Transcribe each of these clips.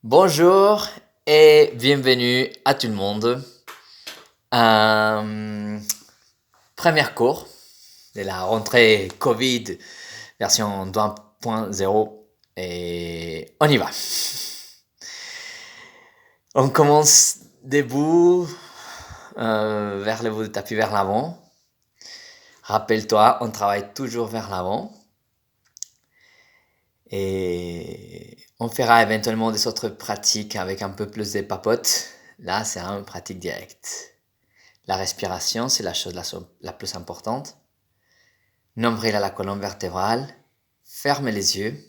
Bonjour et bienvenue à tout le monde. Euh, Premier cours de la rentrée Covid version 2.0 et on y va. On commence debout vers le bout du tapis vers l'avant. Rappelle-toi, on travaille toujours vers l'avant. Et on fera éventuellement des autres pratiques avec un peu plus de papotes. Là, c'est une pratique directe. La respiration, c'est la chose la plus importante. Nombril à la colonne vertébrale. Ferme les yeux.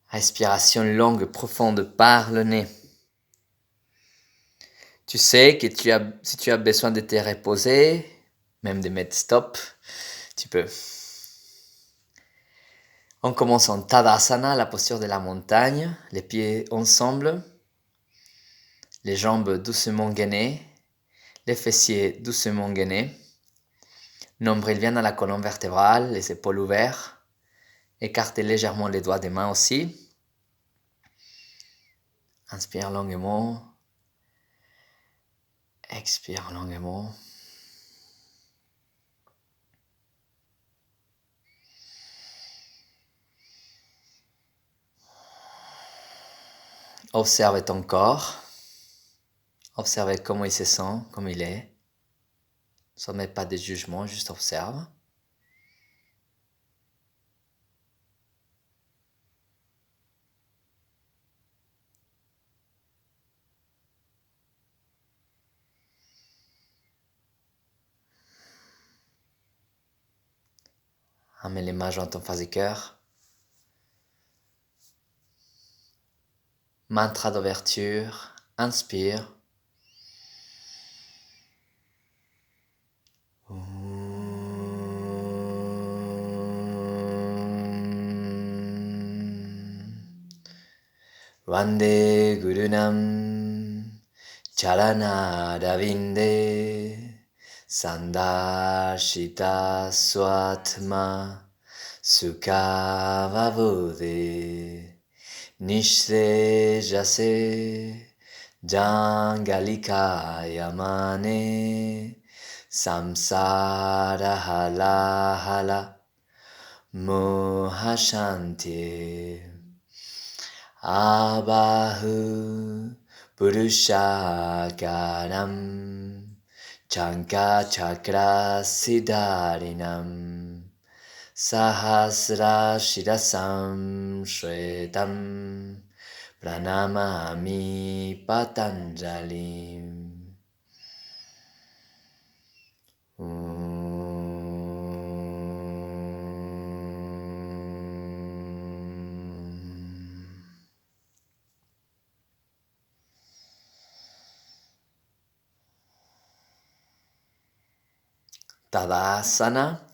Respiration longue, profonde par le nez. Tu sais que si tu as besoin de te reposer, même de mettre stop, tu peux. On commence en Tadasana, la posture de la montagne, les pieds ensemble, les jambes doucement gainées, les fessiers doucement gainés. Nombril vient dans la colonne vertébrale, les épaules ouvertes. Écartez légèrement les doigts des mains aussi. Inspire longuement. Expire longuement. Observe ton corps. Observe comment il se sent, comme il est. Ne mets pas de jugement, juste observe. Amène les mains jointes en face du cœur. Mantra d'ouverture. Inspire. Vande Gurunam Charana Davinde Sandashita Swatma Sukhavavode Nishre Jase Jangalika Yamane Samsara Hala Hala Mohashanti Abahu Purushakaram Chanka Chakra Siddharinam Sahasra Shirasam Shwetam Pranamami Patanjalim. Tadasana,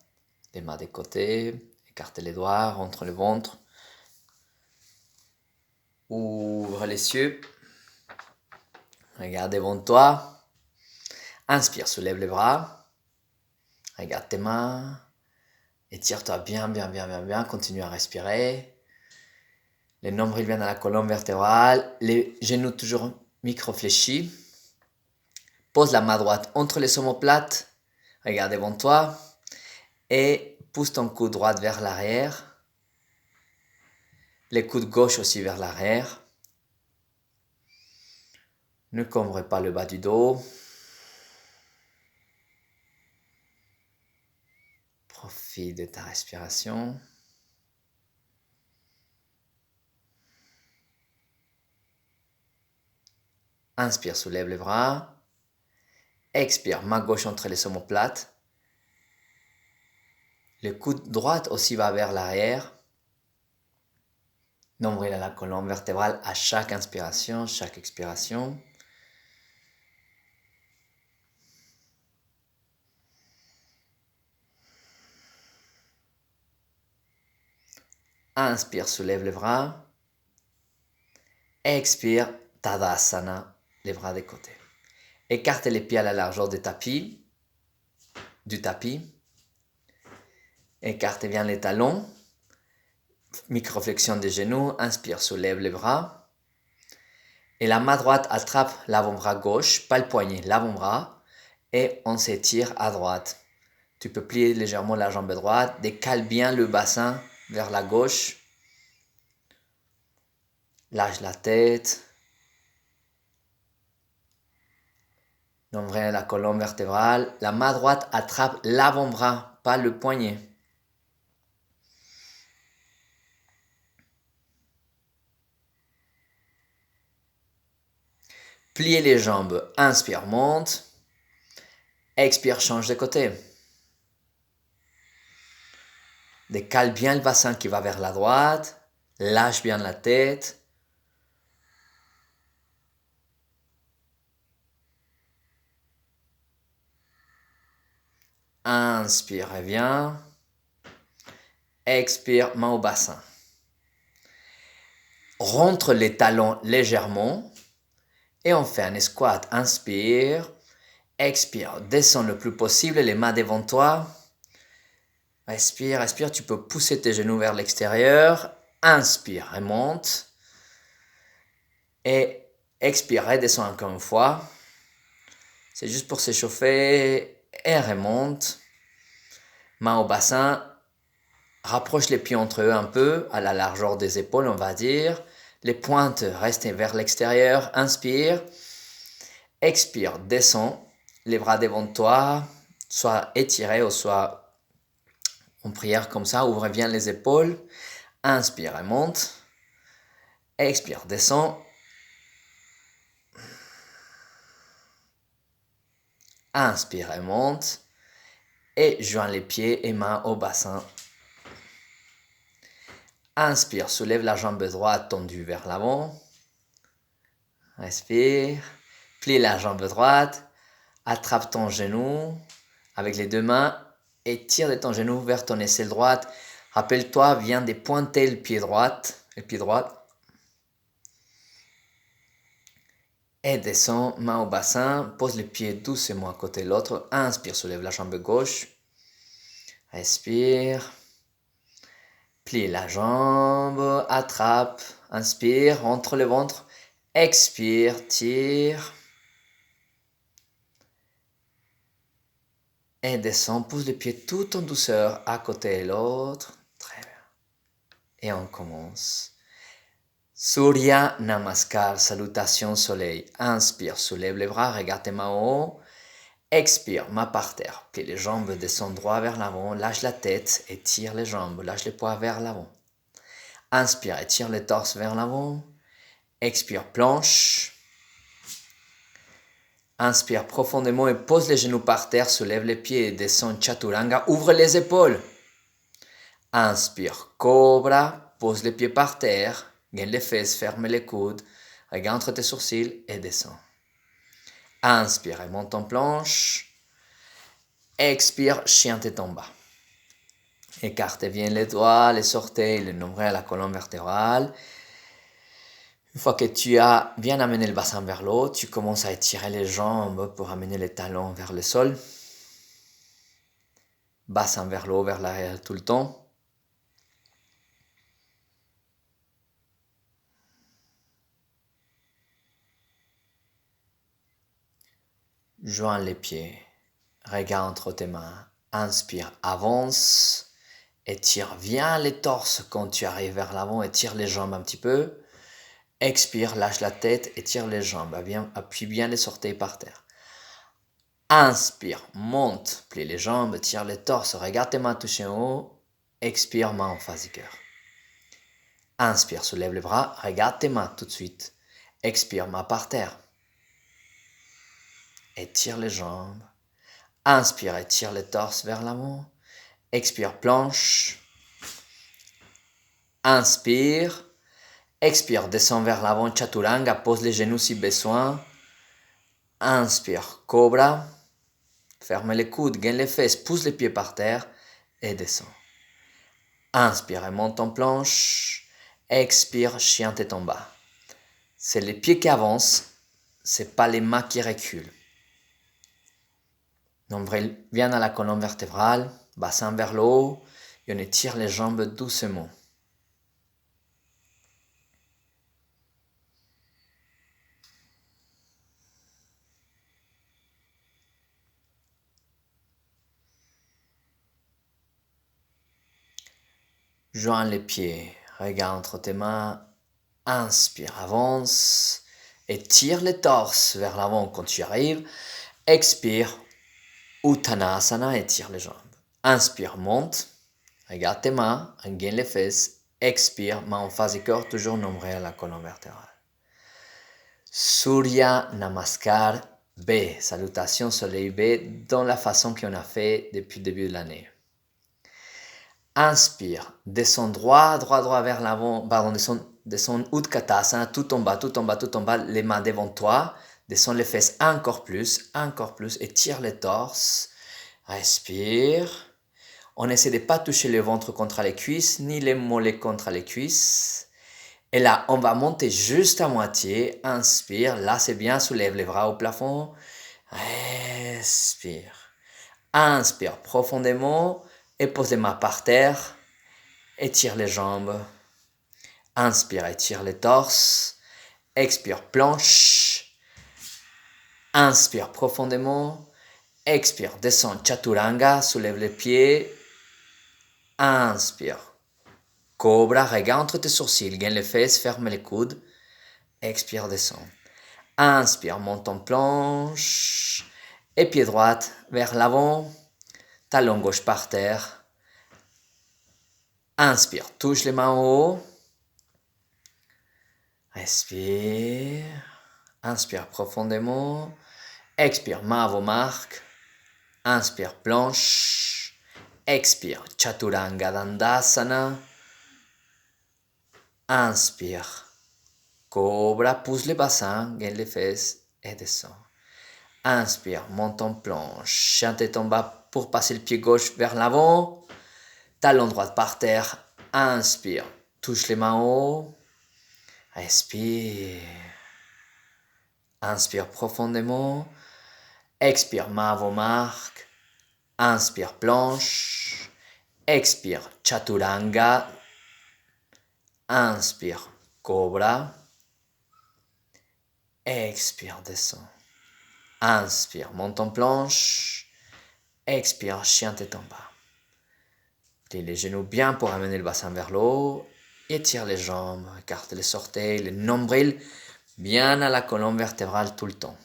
les mains de côté, écartez les doigts, rentre le ventre, ouvre les yeux, regarde devant toi, inspire, soulève les bras, regarde tes mains, étire-toi bien, continue à respirer, les nombrils viennent à la colonne vertébrale, les genoux toujours micro-fléchis, pose la main droite entre les omoplates, regarde devant toi, et pousse ton coude droit vers l'arrière, les coudes gauche aussi vers l'arrière. Ne cambrez pas le bas du dos. Profite de ta respiration. Inspire, soulève les bras. Expire, main gauche entre les omoplates. Le coude droit aussi va vers l'arrière. Nombril à la colonne vertébrale à chaque inspiration, chaque expiration. Inspire, soulève les bras. Expire, Tadasana, les bras de côté. Écarte les pieds à la largeur du tapis. Écarte bien les talons. Microflexion des genoux. Inspire, soulève les bras. Et la main droite attrape l'avant-bras gauche, pas le poignet, l'avant-bras, et on s'étire à droite. Tu peux plier légèrement la jambe droite, décale bien le bassin vers la gauche. Lâche la tête. Nombril, la colonne vertébrale. La main droite attrape l'avant-bras, pas le poignet. Pliez les jambes. Inspire, monte. Expire, change de côté. Décale bien le bassin qui va vers la droite. Lâche bien la tête. Inspire, reviens. Expire, main au bassin. Rentre les talons légèrement. Et on fait un squat. Inspire. Expire. Descends le plus possible les mains devant toi. Respire, respire. Tu peux pousser tes genoux vers l'extérieur. Inspire, remonte. Et expire, redescends encore une fois. C'est juste pour s'échauffer. Et remonte. Main au bassin. Rapproche les pieds entre eux un peu, à la largeur des épaules, on va dire. Les pointes restent vers l'extérieur. Inspire. Expire, descends. Les bras devant toi, soit étirés ou soit en prière comme ça. Ouvre bien les épaules. Inspire et monte. Expire, descends. Inspire et monte. Et joins les pieds et mains au bassin. Inspire, soulève la jambe droite tendue vers l'avant. Respire. Plie la jambe droite. Attrape ton genou avec les deux mains et tire de ton genou vers ton aisselle droite. Rappelle-toi, viens de pointer le pied droit. Et descends, main au bassin. Pose les pieds doucement à côté de l'autre. Inspire, soulève la jambe gauche. Respire. Plie la jambe. Attrape. Inspire, rentre le ventre. Expire, tire. Et descends, pousse les pieds tout en douceur à côté de l'autre. Très bien. Et on commence. Surya Namaskar, salutation soleil. Inspire, soulève les bras, regarde tes mains en haut. Expire, main par terre. Puis les jambes descendent droit vers l'avant. Lâche la tête et tire les jambes. Lâche les poids vers l'avant. Inspire et tire le torse vers l'avant. Expire, planche. Inspire profondément et pose les genoux par terre, soulève les pieds et descend Chaturanga, ouvre les épaules. Inspire, Cobra, pose les pieds par terre, gaine les fesses, ferme les coudes, regarde entre tes sourcils et descend. Inspire et monte en planche. Expire, chien tête en bas. Écarte bien les doigts, les orteils, le nombril, la colonne vertébrale. Une fois que tu as bien amené le bassin vers le haut, tu commences à étirer les jambes pour amener les talons vers le sol. Bassin vers le haut, vers l'arrière tout le temps. Joins les pieds. Regarde entre tes mains. Inspire, avance. Étire bien les torses quand tu arrives vers l'avant. Étire les jambes un petit peu. Expire, lâche la tête, étire les jambes, appuie bien les orteils par terre. Inspire, monte, plie les jambes, tire les torses, regarde tes mains toucher en haut. Expire, main en face du cœur. Inspire, soulève les bras, regarde tes mains tout de suite. Expire, main par terre. Étire les jambes. Inspire, étire les torses vers l'avant. Expire, planche. Inspire. Expire, descends vers l'avant, Chaturanga, pose les genoux si besoin. Inspire, Cobra. Ferme les coudes, gaine les fesses, pousse les pieds par terre et descends. Inspire et monte en planche. Expire, chien tête en bas. C'est les pieds qui avancent, c'est pas les mains qui reculent. Nombril vient à la colonne vertébrale, bassin vers le haut et on étire les jambes doucement. Joins les pieds, regarde entre tes mains. Inspire, avance. Étire le torse vers l'avant quand tu arrives. Expire, Uttanasana, étire les jambes. Inspire, monte. Regarde tes mains, engaine les fesses. Expire, main en face du corps, toujours nombril à la colonne vertébrale. Surya Namaskar B, salutation soleil B, dans la façon qu'on a fait depuis le début de l'année. Inspire, descends droit vers l'avant, descends Utkatasana, tout en bas, les mains devant toi, descends les fesses encore plus, étire le torse, respire. On essaie de ne pas toucher le ventre contre les cuisses, ni les mollets contre les cuisses. Et là, on va monter juste à moitié. Inspire. Là, c'est bien. Soulève les bras au plafond. Respire. Inspire profondément et pose les mains par terre. Étire les jambes. Inspire, étire les torses. Expire, planche. Inspire profondément. Expire, descend Chaturanga. Soulève les pieds. Inspire. Cobra, regarde entre tes sourcils, gaine les fesses, ferme les coudes. Expire, descend. Inspire, monte en planche. Et pied droit vers l'avant. Talon gauche par terre. Inspire, touche les mains en haut. Respire. Inspire profondément. Expire, main à vos marques. Inspire, planche. Expire, Chaturanga Dandasana. Inspire, Cobra, pousse les bassins, gaine les fesses et descend. Inspire, monte en planche, chien tête en bas pour passer le pied gauche vers l'avant. Talon droit par terre. Inspire, touche les mains en haut. Respire. Inspire profondément. Expire, main à vos marques. Inspire, planche. Expire, Chaturanga. Inspire, Cobra. Expire, descend. Inspire, monte en planche. Expire, chien tête en bas. Plie les genoux bien pour amener le bassin vers le haut. Étire les jambes, écarte les orteils, le nombril bien à la colonne vertébrale tout le temps.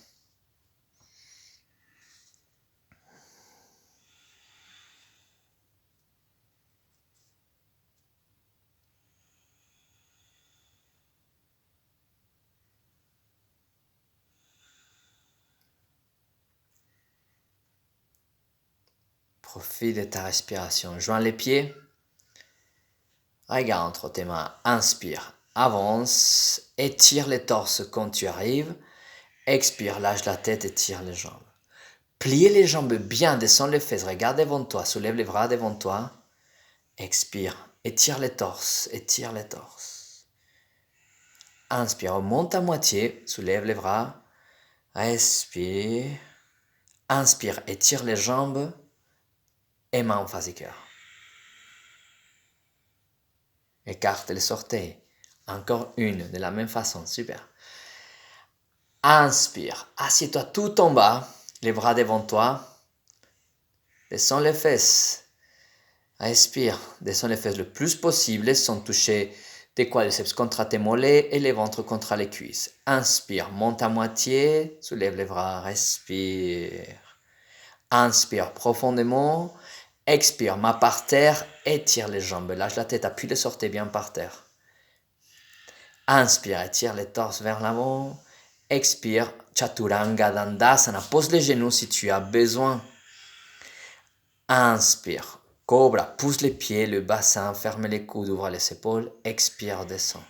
Profite de ta respiration. Joins les pieds. Regarde entre tes mains. Inspire, avance. Étire les torses quand tu arrives. Expire, lâche la tête et tire les jambes. Pliez les jambes bien, descends les fesses. Regarde devant toi. Soulève les bras devant toi. Expire. Étire les torses. Étire les torses. Inspire, monte à moitié. Soulève les bras. Respire. Inspire, étire les jambes. Et main en face du cœur. Écarte les orteils. Encore une, de la même façon. Super. Inspire. Assieds-toi tout en bas. Les bras devant toi. Descends les fesses. Respire. Descends les fesses le plus possible sans toucher tes quadriceps contre tes mollets et les ventres contre les cuisses. Inspire. Monte à moitié. Soulève les bras. Respire. Inspire profondément. Expire, main par terre, étire les jambes, lâche la tête, appuie les orteils bien par terre. Inspire, étire les torses vers l'avant. Expire, Chaturanga Dandasana, pose les genoux si tu as besoin. Inspire, Cobra, pousse les pieds, le bassin, ferme les coudes, ouvre les épaules. Expire, descend.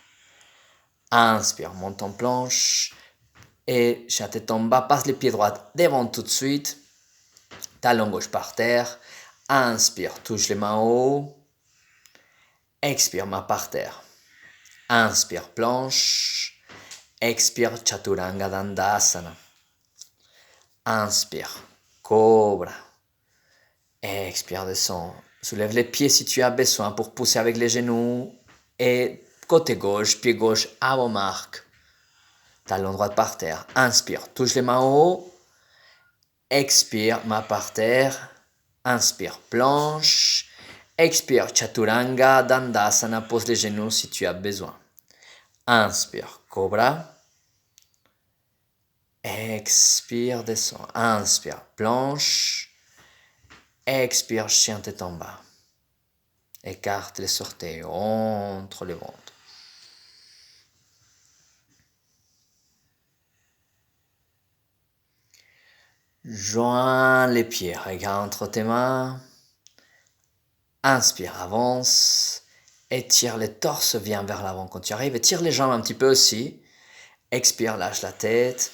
Inspire, monte en planche. Et chien tête en bas, passe les pieds droits devant tout de suite. Talon gauche par terre. Inspire, touche les mains en haut. Expire, main par terre. Inspire, planche. Expire, Chaturanga Dandasana. Inspire, Cobra. Expire, descend. Soulève les pieds si tu as besoin pour pousser avec les genoux. Et côté gauche, pied gauche à vos marques. Talon droit par terre. Inspire, touche les mains en haut. Expire, main par terre. Inspire, planche. Expire, Chaturanga Dandasana, pose les genoux si tu as besoin. Inspire, Cobra. Expire, descend. Inspire, planche. Expire, chien tête en bas. Écarte les orteils entre les ventres. Joins les pieds, regarde entre tes mains. Inspire, avance. Étire les torses, viens vers l'avant quand tu arrives. Étire les jambes un petit peu aussi. Expire, lâche la tête.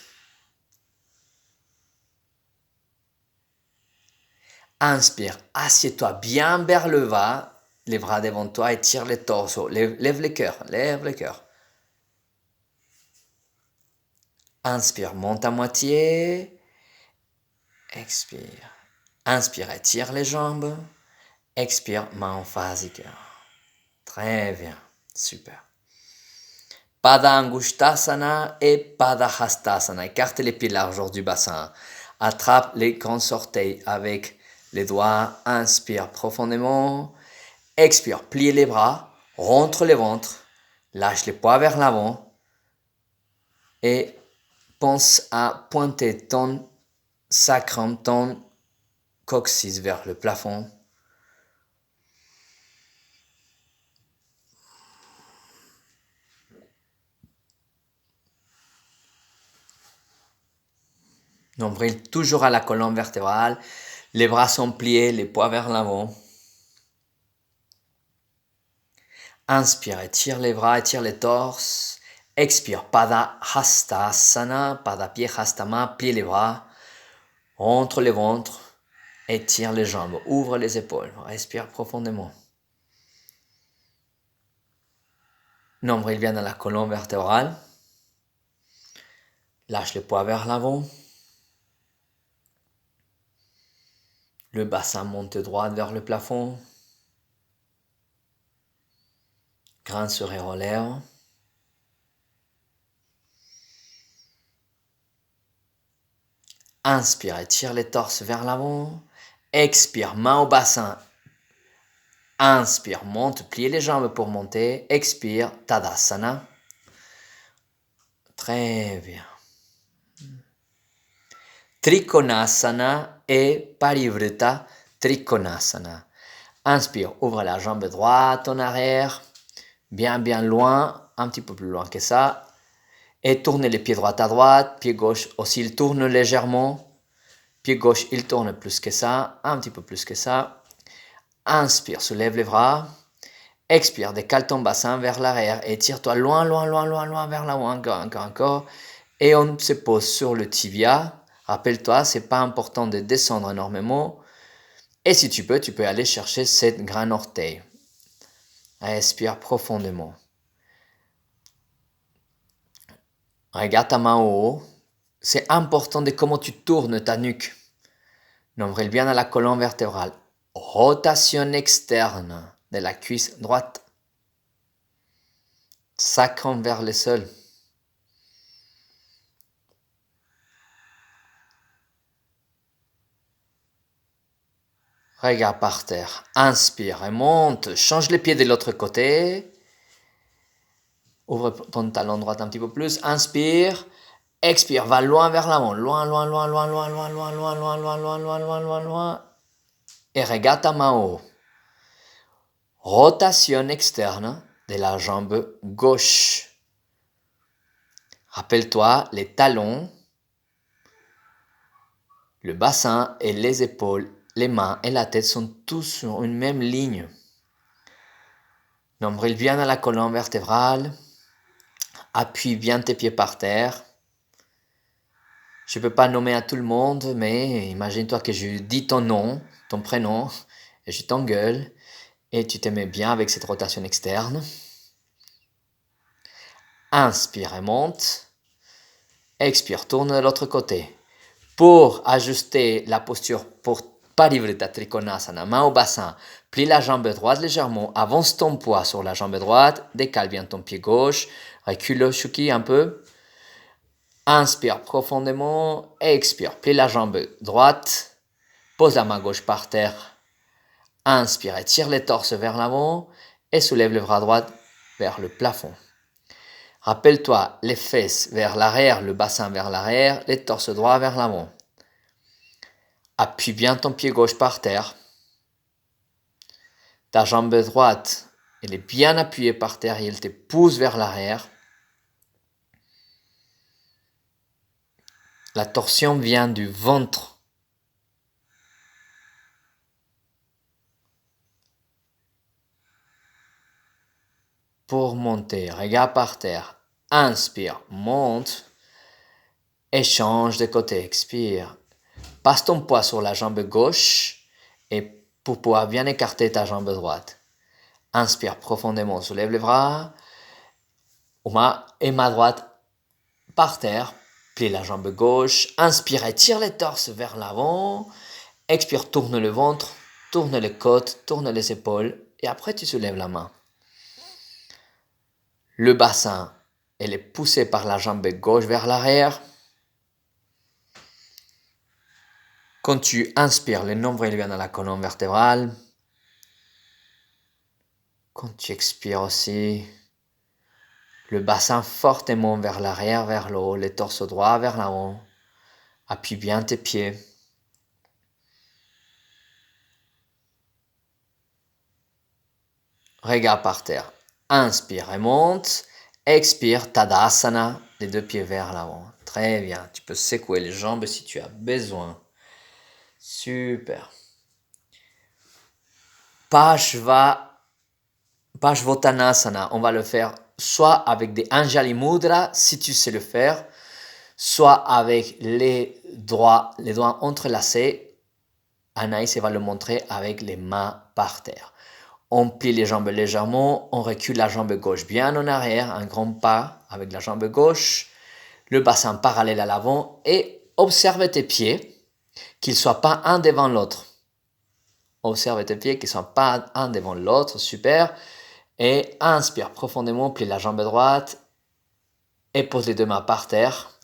Inspire, assieds-toi bien vers le bas, les bras devant toi, étire les torses, lève les cœurs, lève les cœurs. Inspire, monte à moitié. Expire. Inspire, étire les jambes. Expire, main en face du cœur. Très bien, super. Pada Angushtasana et Pada Hastasana. Écarte les pieds largeur du bassin. Attrape les grands orteils avec les doigts. Inspire profondément. Expire, plie les bras. Rentre le ventre. Lâche les poids vers l'avant. Et pense à pointer ton sacrum, ton coccyx vers le plafond. Nombril toujours à la colonne vertébrale. Les bras sont pliés, les poids vers l'avant. Inspire, étire les bras, étire les torses. Expire, Pada Hastasana, Pada pied Hastama, plie les bras. Rentre le ventre. Étire les jambes, ouvre les épaules. Respire profondément. Nombril vient dans la colonne vertébrale. Lâche les poids vers l'avant. Le bassin monte droit vers le plafond. Grand sourire aux lèvres. Inspire, étire les torses vers l'avant. Expire, main au bassin. Inspire, monte, plie les jambes pour monter. Expire, Tadasana. Très bien. Trikonasana et Parivrtta Trikonasana. Inspire, ouvre la jambe droite en arrière. Bien loin, un petit peu plus loin que ça. Et tourne les pieds droit à droite. Pied gauche aussi, il tourne légèrement. Pied gauche, il tourne plus que ça. Un petit peu plus que ça. Inspire, soulève les bras. Expire, décale ton bassin vers l'arrière. Étire-toi loin vers l'avant. Encore. Et on se pose sur le tibia. Rappelle-toi, c'est pas important de descendre énormément. Et si tu peux aller chercher cette grand orteil. Respire profondément. Regarde ta main au haut. C'est important de comment tu tournes ta nuque. Nombril bien à la colonne vertébrale. Rotation externe de la cuisse droite. Sacrum vers le sol. Regarde par terre. Inspire et monte. Change les pieds de l'autre côté. Ouvre ton talon droit un petit peu plus. Inspire. Expire. Va loin vers l'avant. Loin. Et regarde ta main en haut. Rotation externe de la jambe gauche. Rappelle-toi, les talons, le bassin et les épaules, les mains et la tête sont tous sur une même ligne. Nombril bien à la colonne vertébrale. Appuie bien tes pieds par terre. Je ne peux pas nommer à tout le monde, mais imagine-toi que je dis ton nom, ton prénom, et je t'engueule, et tu te mets bien avec cette rotation externe. Inspire et monte. Expire, tourne de l'autre côté. Pour ajuster la posture, pour Parivrtta Trikonasana, main au bassin, plie la jambe droite légèrement, avance ton poids sur la jambe droite, décale bien ton pied gauche, recule le shuki un peu. Inspire profondément, expire, plie la jambe droite, pose la main gauche par terre, Inspire, étire les torses vers l'avant et soulève le bras droit vers le plafond. Rappelle-toi les fesses vers l'arrière, le bassin vers l'arrière, les torses droits vers l'avant. Appuie bien ton pied gauche par terre. Ta jambe droite, elle est bien appuyée par terre et elle te pousse vers l'arrière. La torsion vient du ventre. Pour monter, regarde par terre. Inspire, monte et change de côté. Expire. Passe ton poids sur la jambe gauche et pour pouvoir bien écarter ta jambe droite. Inspire profondément, soulève les bras et main droite par terre. Plie la jambe gauche. Inspire, étire les torses vers l'avant. Expire, tourne le ventre, tourne les côtes, tourne les épaules et après tu soulèves la main. Le bassin, elle est poussé par la jambe gauche vers l'arrière. Quand tu inspires, le nombril vient dans la colonne vertébrale. Quand tu expires aussi, le bassin fortement vers l'arrière, vers le haut, les torses droits vers l'avant. Appuie bien tes pieds. Regarde par terre. Inspire et monte. Expire, Tadasana, les deux pieds vers l'avant. Très bien. Tu peux secouer les jambes si tu as besoin. Super. Parsvottanasana, on va le faire soit avec des Anjali Mudra, si tu sais le faire, soit avec les doigts entrelacés. Anaïs va le montrer avec les mains par terre. On plie les jambes légèrement, on recule la jambe gauche bien en arrière, un grand pas avec la jambe gauche, le bassin parallèle à l'avant et observe tes pieds, qu'ils ne soient pas un devant l'autre. Observe tes pieds, qu'ils ne soient pas un devant l'autre, super. Et inspire profondément, plie la jambe droite et pose les deux mains par terre.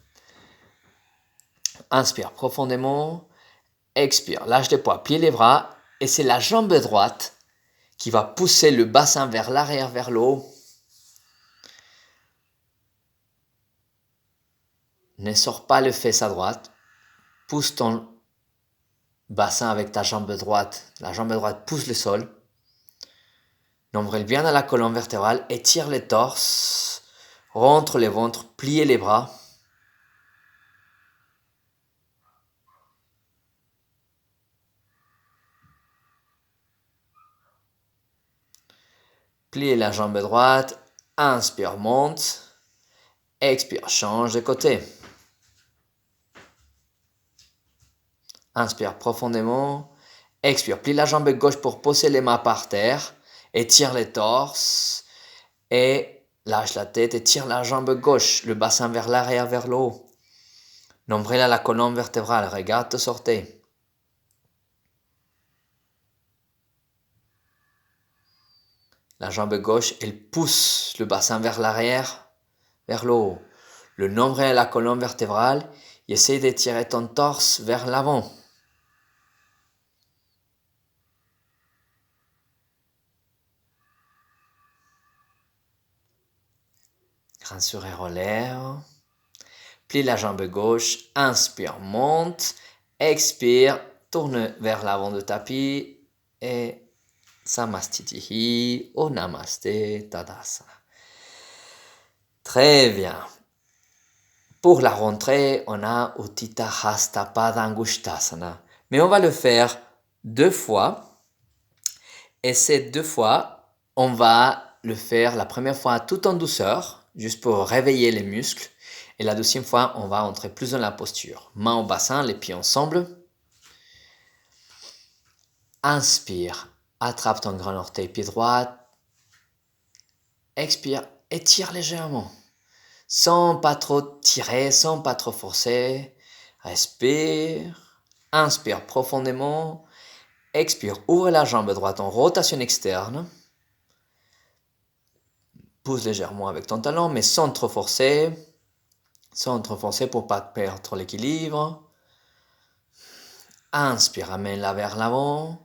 Inspire profondément, expire, lâche les poids, plie les bras et c'est la jambe droite qui va pousser le bassin vers l'arrière, vers le haut. Ne sors pas le fesse à droite, pousse ton bassin avec ta jambe droite. La jambe droite pousse le sol. Nombril bien dans la colonne vertébrale, étire les torses, rentre les ventres, pliez les bras. Pliez la jambe droite, inspire, monte, expire, change de côté. Inspire profondément, expire, plie la jambe gauche pour poser les mains par terre, étire les torses et lâche la tête, étire la jambe gauche, le bassin vers l'arrière, vers le haut. Nombril à la colonne vertébrale, regarde te sortir. La jambe gauche, elle pousse le bassin vers l'arrière, vers le haut. Le nombril à la colonne vertébrale, essaie d'étirer ton torse vers l'avant. Grand sourire aux lèvres. Plie la jambe gauche, inspire, monte, expire, tourne vers l'avant du tapis et Samastitihi ou Namaste Tadasana. Très bien. Pour la rentrée, on a Uttita Hasta Padangushtasana. Mais on va le faire 2 fois. Et ces 2 fois, on va le faire la première fois tout en douceur, juste pour réveiller les muscles. Et la deuxième fois, on va entrer plus dans la posture. Main au bassin, les pieds ensemble. Inspire, attrape ton grand orteil pied droit. Expire, étire légèrement. Sans pas trop tirer, sans pas trop forcer. Respire. Inspire profondément. Expire, ouvre la jambe droite en rotation externe. Pousse légèrement avec ton talon, mais sans trop forcer. Sans trop forcer pour ne pas perdre l'équilibre. Inspire, amène-la vers l'avant.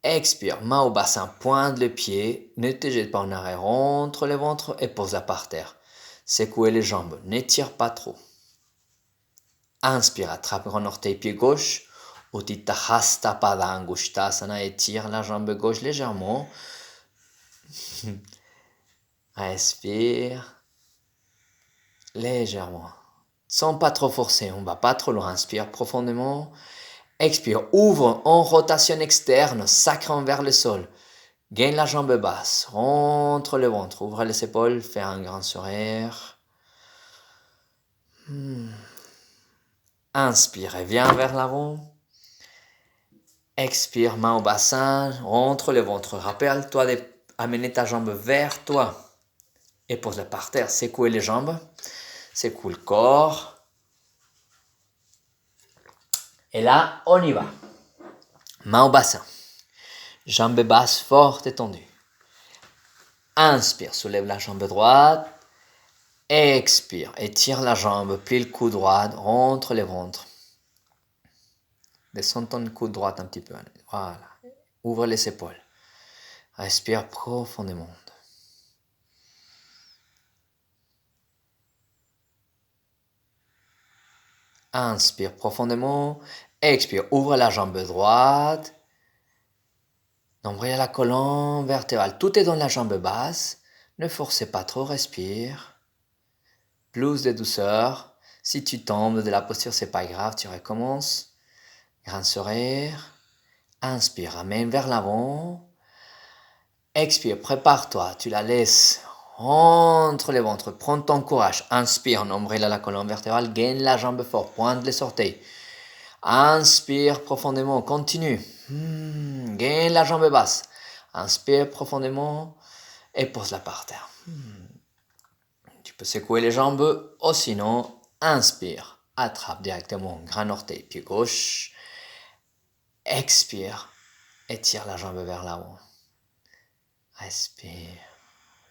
Expire, main au bassin, pointe le pied, ne te jette pas en arrière, rentre le ventre et pose-la par terre. Secouez les jambes, n'étire pas trop. Inspire, attrape grand orteil pied gauche, Utthita Hasta Pada Angushtasana, étire la jambe gauche légèrement. Respire légèrement, sans pas trop forcer, on va pas trop loin. Inspire profondément. Expire, ouvre en rotation externe, sacrant vers le sol. Gagne la jambe basse, rentre le ventre, ouvre les épaules, fais un grand sourire. Inspire et viens vers l'avant. Expire, main au bassin, rentre le ventre. Rappelle-toi d'amener ta jambe vers toi et pose-la par terre. Secouez les jambes, secoue le corps. Et là, on y va. Main au bassin. Jambes basses fortes et tendues. Inspire, soulève la jambe droite. Expire, étire la jambe, plie le coude droit, rentre le ventre. Descends ton coude droit un petit peu. Voilà. Ouvre les épaules. Respire profondément. Inspire profondément. Expire, ouvre la jambe droite. Nombril à la colonne vertébrale. Tout est dans la jambe basse. Ne forcez pas trop, respire. Plus de douceur. Si tu tombes de la posture, c'est pas grave, tu recommences. Grand sourire. Inspire, ramène vers l'avant. Expire, prépare-toi, tu la laisses entre les ventres. Prends ton courage. Inspire, nombril à la colonne vertébrale. Gaine la jambe fort, pointe les orteils. Inspire profondément, continue. Gaine la jambe basse. Inspire profondément et pose-la par terre. Tu peux secouer les jambes ou sinon, inspire. Attrape directement grand orteil, pied gauche. Expire. Étire la jambe vers l'avant. Respire.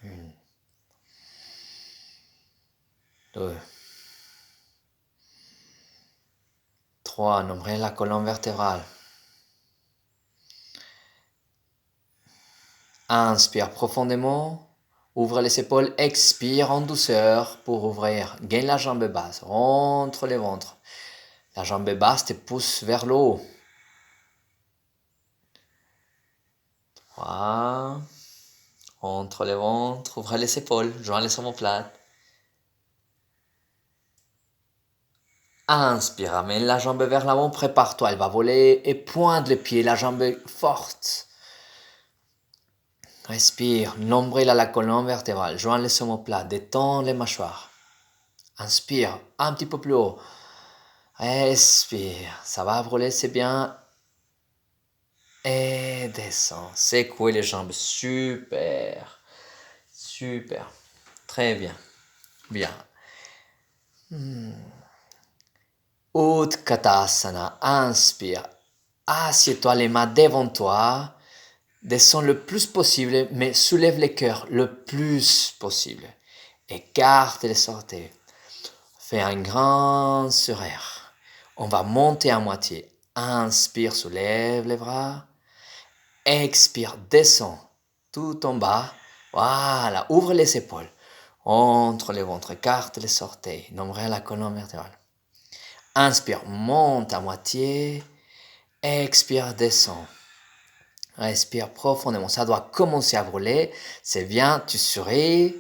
1, 2, 3. Nombril la colonne vertébrale. Inspire profondément. Ouvre les épaules. Expire en douceur pour ouvrir. Gagne la jambe basse. Rentre le ventre. La jambe basse te pousse vers le haut. 3. Entre le ventre, ouvre les épaules, joins les omoplates. Inspire, amène la jambe vers l'avant, prépare-toi, elle va voler et pointe le pied, la jambe forte. Respire, nombril à la colonne vertébrale, joins les omoplates, détends les mâchoires. Inspire, un petit peu plus haut. Respire, ça va brûler, c'est bien. Et descends, secouez les jambes, super, super, très bien, bien. Utkatasana, inspire, assieds-toi les mains devant toi, descends le plus possible, mais soulève les cœurs le plus possible. Écarte les orteils, fais un grand sourire. On va monter à moitié. Inspire, soulève les bras. Expire, descends tout en bas. Voilà, ouvre les épaules. Entre les ventres, écarte les orteils. Nombril à la colonne vertébrale. Inspire, monte à moitié. Expire, descends. Respire profondément. Ça doit commencer à brûler. C'est bien, tu souris.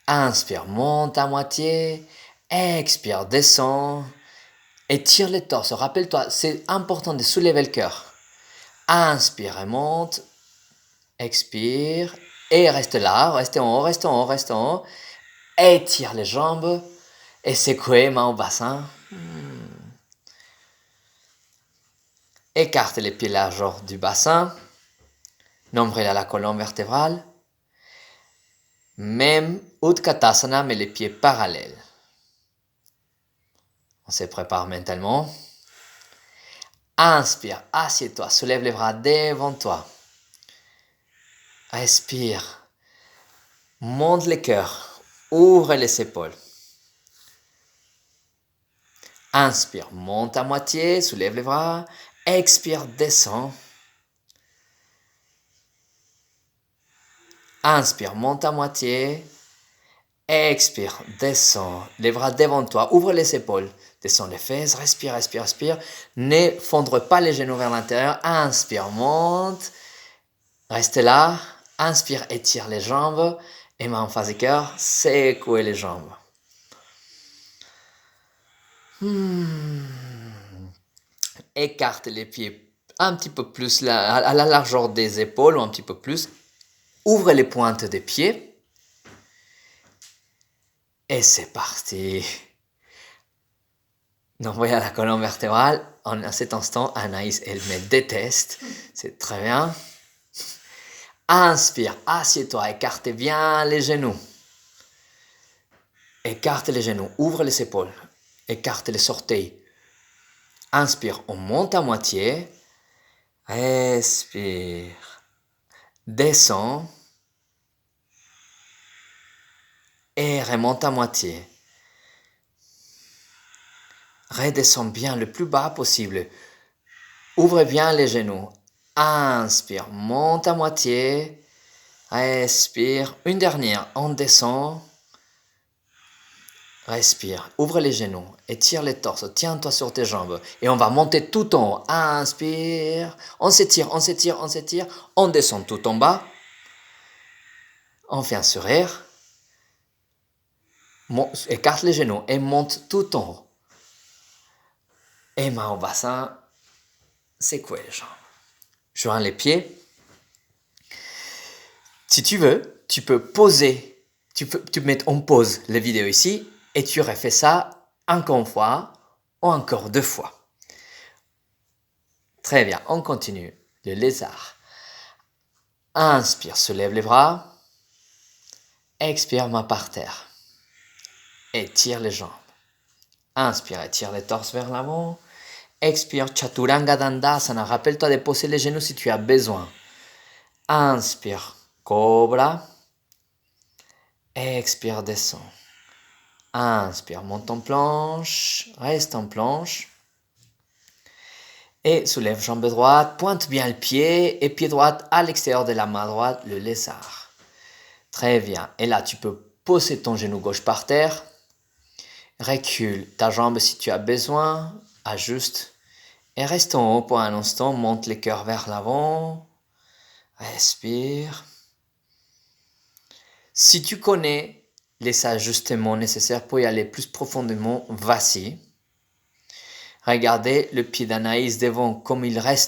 Inspire, monte à moitié. Expire, descends. Étire les torses. Rappelle-toi, c'est important de soulever le cœur. Inspire et monte. Expire. Et reste là. Reste en haut, reste en haut, reste en haut. Étire les jambes. Et secouez, main au bassin. Écarte les pieds largeurs du bassin. Nombril à la colonne vertébrale. Même Utkatasana, mais les pieds parallèles. On se prépare mentalement. Inspire, assieds-toi, soulève les bras devant toi. Respire. Monte les cœurs. Ouvre les épaules. Inspire, monte à moitié, soulève les bras. Expire, descends. Inspire, monte à moitié. Expire, descends. Les bras devant toi, ouvre les épaules. Descends les fesses, respire, respire, respire. N'effondre pas les genoux vers l'intérieur. Inspire, monte. Reste là. Inspire, étire les jambes. Et main en face du cœur, secouez les jambes. Écarte les pieds un petit peu plus à la largeur des épaules ou un petit peu plus. Ouvre les pointes des pieds. Et c'est parti. Donc voyez la colonne vertébrale. En cet instant, Anaïs, elle me déteste. C'est très bien. Inspire, assieds-toi, écarte bien les genoux. Écarte les genoux, ouvre les épaules. Écarte les orteils. Inspire, on monte à moitié. Respire. Descends. Et remonte à moitié. Redescends bien le plus bas possible. Ouvre bien les genoux. Inspire, monte à moitié. Respire. Une dernière, on descend. Respire, ouvre les genoux, étire les torses, tiens-toi sur tes jambes. Et on va monter tout en haut. Inspire, on s'étire, on s'étire, on s'étire. On descend tout en bas. On fait un sourire. Écarte les genoux et monte tout en haut. Et main au bassin, secouez les jambes. Joins les pieds. Si tu veux, tu peux poser, tu mets en pause la vidéo ici et tu refais ça encore une fois ou encore 2 fois. Très bien, on continue. Le lézard. Inspire, soulève les bras. Expire, main par terre. Étire les jambes. Inspire, étire les torses vers l'avant. Expire, Chaturanga Dandasana. Rappelle-toi de poser les genoux si tu as besoin. Inspire, Cobra. Expire, descend. Inspire, monte en planche. Reste en planche. Et soulève jambe droite. Pointe bien le pied. Et pied droit à l'extérieur de la main droite, le lézard. Très bien. Et là, tu peux poser ton genou gauche par terre. Recule ta jambe si tu as besoin. Ajuste. Et reste en haut pour un instant. Monte les cœurs vers l'avant. Respire. Si tu connais les ajustements nécessaires pour y aller plus profondément, vas-y. Regardez le pied d'Anaïs devant comme il reste